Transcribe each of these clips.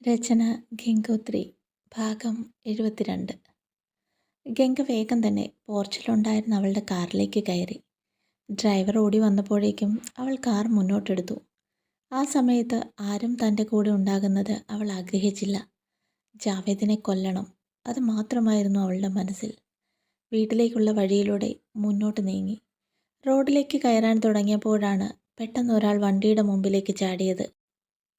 രചന ഗംഗോത്രി. ഭാഗം 72. ഗംഗ വേഗം തന്നെ പോർച്ചിലുണ്ടായിരുന്ന അവളുടെ കാറിലേക്ക് കയറി. ഡ്രൈവർ ഓടി വന്നപ്പോഴേക്കും അവൾ കാർ മുന്നോട്ടെടുത്തു. ആ സമയത്ത് ആരും തൻ്റെ കൂടെ ഉണ്ടാകുന്നത് അവൾ ആഗ്രഹിച്ചില്ല. ജാവേദിനെ കൊല്ലണം, അത് മാത്രമായിരുന്നു അവളുടെ മനസ്സിൽ. വീട്ടിലേക്കുള്ള വഴിയിലൂടെ മുന്നോട്ട് നീങ്ങി. റോഡിലേക്ക് കയറാൻ തുടങ്ങിയപ്പോഴാണ് പെട്ടെന്ന് ഒരാൾ വണ്ടിയുടെ മുമ്പിലേക്ക് ചാടിയത്.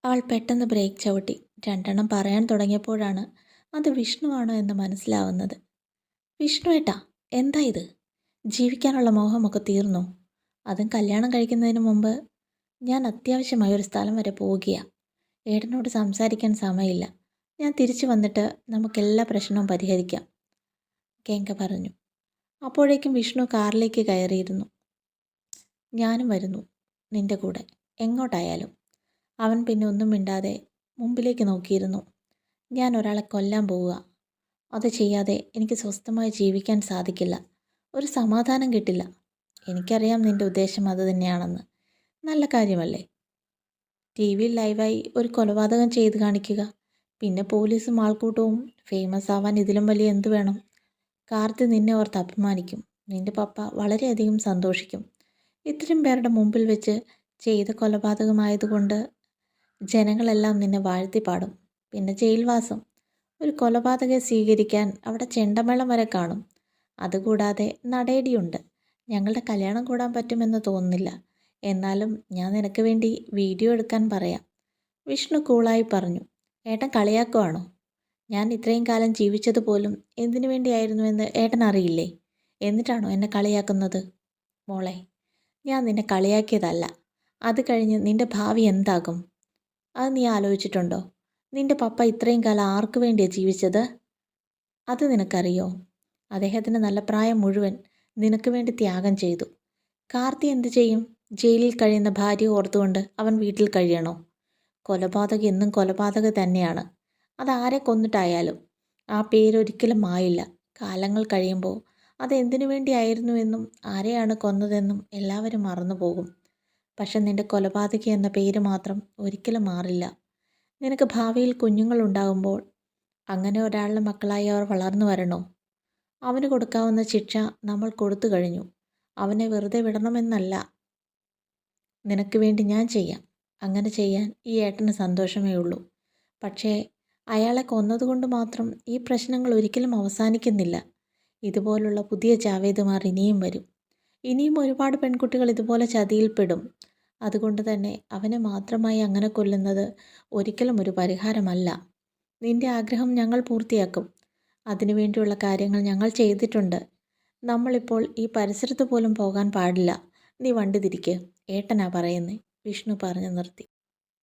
അവൾ പെട്ടെന്ന് ബ്രേക്ക് ചവിട്ടി. രണ്ടെണ്ണം പറയാൻ തുടങ്ങിയപ്പോഴാണ് അത് വിഷ്ണുവാണോ എന്ന് മനസ്സിലാവുന്നത്. വിഷ്ണു ഏട്ടാ, എന്താ ഇത്? ജീവിക്കാനുള്ള മോഹമൊക്കെ തീർന്നോ? അതും കല്യാണം കഴിക്കുന്നതിന് മുമ്പ്. ഞാൻ അത്യാവശ്യമായ ഒരു സ്ഥലം വരെ പോവുകയാണ്. ഏട്ടനോട് സംസാരിക്കാൻ സമയമില്ല. ഞാൻ തിരിച്ചു വന്നിട്ട് നമുക്കെല്ലാ പ്രശ്നവും പരിഹരിക്കാം, ഗംഗ പറഞ്ഞു. അപ്പോഴേക്കും വിഷ്ണു കാറിലേക്ക് കയറിയിരുന്നു. ഞാനും വരുന്നു നിന്റെ കൂടെ, എങ്ങോട്ടായാലും. അവൻ പിന്നെ ഒന്നും മിണ്ടാതെ മുമ്പിലേക്ക് നോക്കിയിരുന്നു. ഞാൻ ഒരാളെ കൊല്ലാൻ പോവുക. അത് ചെയ്യാതെ എനിക്ക് സ്വസ്ഥമായി ജീവിക്കാൻ സാധിക്കില്ല. ഒരു സമാധാനം കിട്ടില്ല. എനിക്കറിയാം നിൻ്റെ ഉദ്ദേശം അത് തന്നെയാണെന്ന്. നല്ല കാര്യമല്ലേ? ടി വിയിൽ ലൈവായി ഒരു കൊലപാതകം ചെയ്ത് കാണിക്കുക, പിന്നെ പോലീസും ആൾക്കൂട്ടവും. ഫേമസ് ആവാൻ ഇതിലും വലിയ എന്തു വേണം? കാർത്തി നിന്നെ ഓർത്ത് അഭിമാനിക്കും. നിൻ്റെ പപ്പ വളരെയധികം സന്തോഷിക്കും. ഇത്രയും പേരുടെ മുമ്പിൽ വെച്ച് ചെയ്ത കൊലപാതകമായതുകൊണ്ട് ജനങ്ങളെല്ലാം നിന്നെ വാഴ്ത്തി പാടും. പിന്നെ ജയിൽവാസം. ഒരു കൊലപാതകയെ സ്വീകരിക്കാൻ അവിടെ ചെണ്ടമേളം വരെ കാണും. അതുകൂടാതെ നടേടിയുണ്ട്. ഞങ്ങളുടെ കല്യാണം കൂടാൻ പറ്റുമെന്ന് തോന്നുന്നില്ല. എന്നാലും ഞാൻ നിനക്ക് വേണ്ടി വീഡിയോ എടുക്കാൻ പറയാം, വിഷ്ണു കൂളായി പറഞ്ഞു. ഏട്ടൻ കളിയാക്കുവാണോ? ഞാൻ ഇത്രയും കാലം ജീവിച്ചതുപോലും എന്തിനു വേണ്ടിയായിരുന്നുവെന്ന് ഏട്ടൻ അറിയില്ലേ? എന്നിട്ടാണോ എന്നെ കളിയാക്കുന്നത്? മോളെ, ഞാൻ നിന്നെ കളിയാക്കിയതല്ല. അത് കഴിഞ്ഞ് നിൻ്റെ ഭാവി എന്താകും? അത് നീ ആലോചിച്ചിട്ടുണ്ടോ? നിൻ്റെ പപ്പ ഇത്രയും കാലം ആർക്കു വേണ്ടിയാണ് ജീവിച്ചത്? അത് നിനക്കറിയോ? അദ്ദേഹത്തിന് നല്ല പ്രായം മുഴുവൻ നിനക്ക് വേണ്ടി ത്യാഗം ചെയ്തു. കാർത്തി എന്തു ചെയ്യും? ജയിലിൽ കഴിയുന്ന ഭാര്യ ഓർത്തുകൊണ്ട് അവൻ വീട്ടിൽ കഴിയണോ? കൊലപാതക എന്നും കൊലപാതക തന്നെയാണ്. അതാരെ കൊന്നിട്ടായാലും ആ പേരൊരിക്കലും മായില്ല. കാലങ്ങൾ കഴിയുമ്പോൾ അത് എന്തിനു വേണ്ടിയായിരുന്നുവെന്നും ആരെയാണ് കൊന്നതെന്നും എല്ലാവരും മറന്നുപോകും. പക്ഷെ നിൻ്റെ കൊലപാതക എന്ന പേര് മാത്രം ഒരിക്കലും മാറില്ല. നിനക്ക് ഭാവിയിൽ കുഞ്ഞുങ്ങളുണ്ടാകുമ്പോൾ അങ്ങനെ ഒരാളുടെ മക്കളായി അവർ വളർന്നു വരണോ? അവന് കൊടുക്കാവുന്ന ശിക്ഷ നമ്മൾ കൊടുത്തു കഴിഞ്ഞു. അവനെ വെറുതെ വിടണമെന്നല്ല. നിനക്ക് വേണ്ടി ഞാൻ ചെയ്യാം. അങ്ങനെ ചെയ്യാൻ ഈ ഏട്ടന് സന്തോഷമേ ഉള്ളൂ. പക്ഷേ അയാളെ കൊന്നതുകൊണ്ട് മാത്രം ഈ പ്രശ്നങ്ങൾ ഒരിക്കലും അവസാനിക്കുന്നില്ല. ഇതുപോലുള്ള പുതിയ ജാവേദുമാർ ഇനിയും വരും. ഇനിയും ഒരുപാട് പെൺകുട്ടികൾ ഇതുപോലെ ചതിയിൽപ്പെടും. അതുകൊണ്ട് തന്നെ അവനെ മാത്രമായി അങ്ങനെ കൊല്ലുന്നത് ഒരിക്കലും ഒരു പരിഹാരമല്ല. നിന്റെ ആഗ്രഹം ഞങ്ങൾ പൂർത്തിയാക്കും. അതിനുവേണ്ടിയുള്ള കാര്യങ്ങൾ ഞങ്ങൾ ചെയ്തിട്ടുണ്ട്. നമ്മളിപ്പോൾ ഈ പരിസരത്ത് പോലും പോകാൻ പാടില്ല. നീ വണ്ടി തിരിക്ക്, ഏട്ടനാ പറയുന്നേ, വിഷ്ണു പറഞ്ഞു നിർത്തി.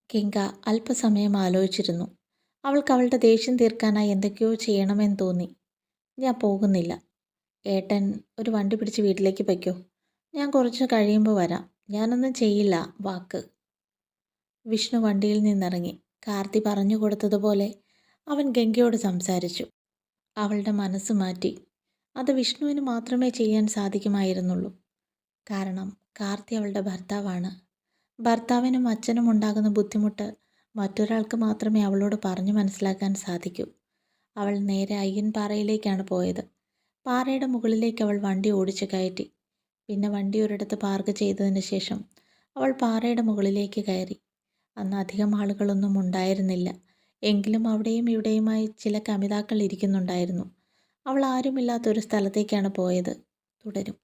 ഗംഗ അല്പസമയം ആലോചിച്ചിരുന്നു. അവൾക്ക് അവളുടെ ദേഷ്യം തീർക്കാനായി എന്തൊക്കെയോ ചെയ്യണമെന്ന് തോന്നി. ഞാൻ പോകുന്നില്ല. ഏട്ടൻ ഒരു വണ്ടി പിടിച്ച് വീട്ടിലേക്ക് വയ്ക്കോ. ഞാൻ കുറച്ച് കഴിയുമ്പോൾ വരാം. ഞാനൊന്നും ചെയ്യില്ല, വാക്ക്. വിഷ്ണു വണ്ടിയിൽ നിന്നിറങ്ങി. കാർത്തി പറഞ്ഞു കൊടുത്തതുപോലെ അവൻ ഗംഗയോട് സംസാരിച്ചു. അവളുടെ മനസ്സ് മാറ്റി. അത് വിഷ്ണുവിന് മാത്രമേ ചെയ്യാൻ സാധിക്കുമായിരുന്നുള്ളൂ. കാരണം കാർത്തി അവളുടെ ഭർത്താവാണ്. ഭർത്താവിനും അച്ഛനും ഉണ്ടാകുന്ന ബുദ്ധിമുട്ട് മറ്റൊരാൾക്ക് മാത്രമേ അവളോട് പറഞ്ഞു മനസ്സിലാക്കാൻ സാധിക്കൂ. അവൾ നേരെ അയ്യൻപാറയിലേക്കാണ് പോയത്. പാറയുടെ മുകളിലേക്ക് അവൾ വണ്ടി ഓടിച്ചു കയറ്റി. പിന്നെ വണ്ടി ഒരിടത്ത് പാർക്ക് ചെയ്തതിന് ശേഷം അവൾ പാറയുടെ മുകളിലേക്ക് കയറി. അന്ന് അധികം ആളുകളൊന്നും ഉണ്ടായിരുന്നില്ല. എങ്കിലും അവിടെയും ഇവിടെയുമായി ചില കമിതാക്കൾ ഇരിക്കുന്നുണ്ടായിരുന്നു. അവൾ ആരുമില്ലാത്തൊരു സ്ഥലത്തേക്കാണ് പോയത്. തുടരും.